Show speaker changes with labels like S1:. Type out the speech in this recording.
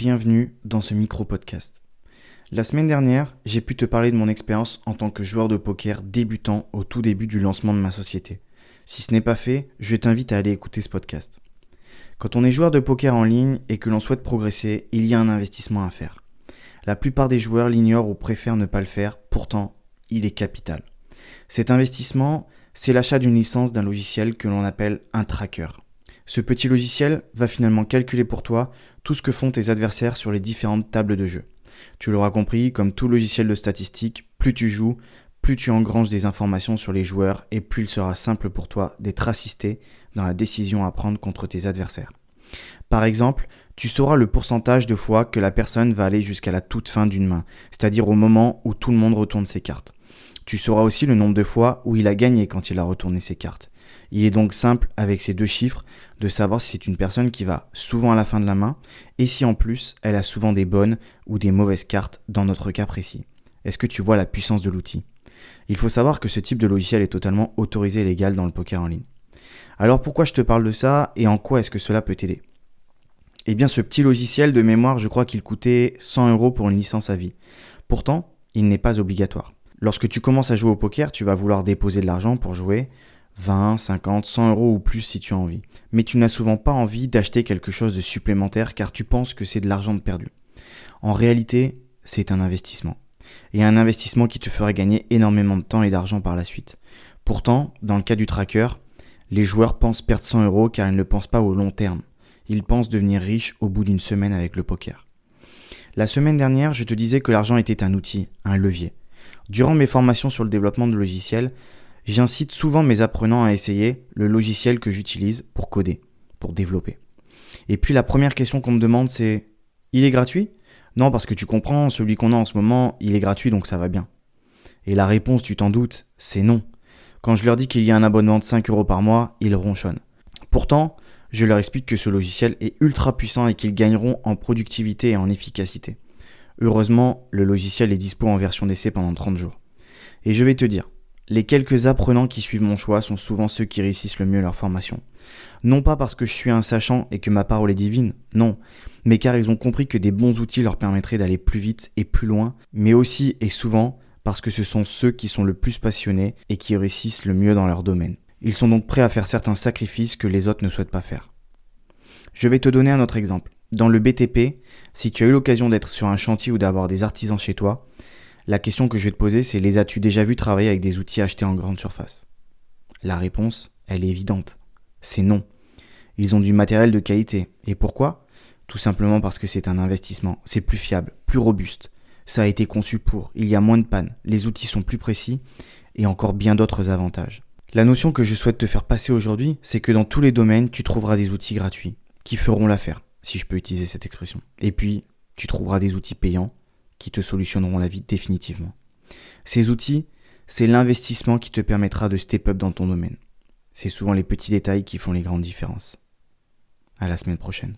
S1: bienvenue dans ce micro-podcast. La semaine dernière, j'ai pu te parler de mon expérience en tant que joueur de poker débutant au tout début du lancement de ma société. Si ce n'est pas fait, je t'invite à aller écouter ce podcast. Quand on est joueur de poker en ligne et que l'on souhaite progresser, il y a un investissement à faire. La plupart des joueurs l'ignorent ou préfèrent ne pas le faire, pourtant, il est capital. Cet investissement, c'est l'achat d'une licence d'un logiciel que l'on appelle un tracker. Ce petit logiciel va finalement calculer pour toi tout ce que font tes adversaires sur les différentes tables de jeu. Tu l'auras compris, comme tout logiciel de statistique, plus tu joues, plus tu engranges des informations sur les joueurs et plus il sera simple pour toi d'être assisté dans la décision à prendre contre tes adversaires. Par exemple, tu sauras le pourcentage de fois que la personne va aller jusqu'à la toute fin d'une main, c'est-à-dire au moment où tout le monde retourne ses cartes. Tu sauras aussi le nombre de fois où il a gagné quand il a retourné ses cartes. Il est donc simple, avec ces deux chiffres, de savoir si c'est une personne qui va souvent à la fin de la main et si en plus elle a souvent des bonnes ou des mauvaises cartes dans notre cas précis. Est-ce que tu vois la puissance de l'outil ? Il faut savoir que ce type de logiciel est totalement autorisé et légal dans le poker en ligne. Alors pourquoi je te parle de ça et en quoi est-ce que cela peut t'aider ? Eh bien ce petit logiciel de mémoire, je crois qu'il coûtait 100 € pour une licence à vie. Pourtant, il n'est pas obligatoire. Lorsque tu commences à jouer au poker, tu vas vouloir déposer de l'argent pour jouer 20, 50, 100 € ou plus si tu as envie. Mais tu n'as souvent pas envie d'acheter quelque chose de supplémentaire car tu penses que c'est de l'argent de perdu. En réalité, c'est un investissement. Et un investissement qui te fera gagner énormément de temps et d'argent par la suite. Pourtant, dans le cas du tracker, les joueurs pensent perdre 100 € car ils ne pensent pas au long terme. Ils pensent devenir riches au bout d'une semaine avec le poker. La semaine dernière, je te disais que l'argent était un outil, un levier. Durant mes formations sur le développement de logiciels, j'incite souvent mes apprenants à essayer le logiciel que j'utilise pour coder, pour développer. Et puis la première question qu'on me demande c'est « Il est gratuit ?» Non, parce que tu comprends, celui qu'on a en ce moment, il est gratuit donc ça va bien. Et la réponse, tu t'en doutes, c'est non. Quand je leur dis qu'il y a un abonnement de 5 € par mois, ils ronchonnent. Pourtant, je leur explique que ce logiciel est ultra puissant et qu'ils gagneront en productivité et en efficacité. Heureusement, le logiciel est dispo en version d'essai pendant 30 jours. Et je vais te dire, les quelques apprenants qui suivent mon choix sont souvent ceux qui réussissent le mieux leur formation. Non pas parce que je suis un sachant et que ma parole est divine, non, mais car ils ont compris que des bons outils leur permettraient d'aller plus vite et plus loin, mais aussi et souvent parce que ce sont ceux qui sont le plus passionnés et qui réussissent le mieux dans leur domaine. Ils sont donc prêts à faire certains sacrifices que les autres ne souhaitent pas faire. Je vais te donner un autre exemple. Dans le BTP, si tu as eu l'occasion d'être sur un chantier ou d'avoir des artisans chez toi, la question que je vais te poser, c'est les as-tu déjà vu travailler avec des outils achetés en grande surface ? La réponse, elle est évidente. C'est non. Ils ont du matériel de qualité. Et pourquoi ? Tout simplement parce que c'est un investissement. C'est plus fiable, plus robuste. Ça a été conçu pour. Il y a moins de pannes. Les outils sont plus précis et encore bien d'autres avantages. La notion que je souhaite te faire passer aujourd'hui, c'est que dans tous les domaines, tu trouveras des outils gratuits qui feront l'affaire, si je peux utiliser cette expression. Et puis, tu trouveras des outils payants qui te solutionneront la vie définitivement. Ces outils, c'est l'investissement qui te permettra de step up dans ton domaine. C'est souvent les petits détails qui font les grandes différences. À la semaine prochaine.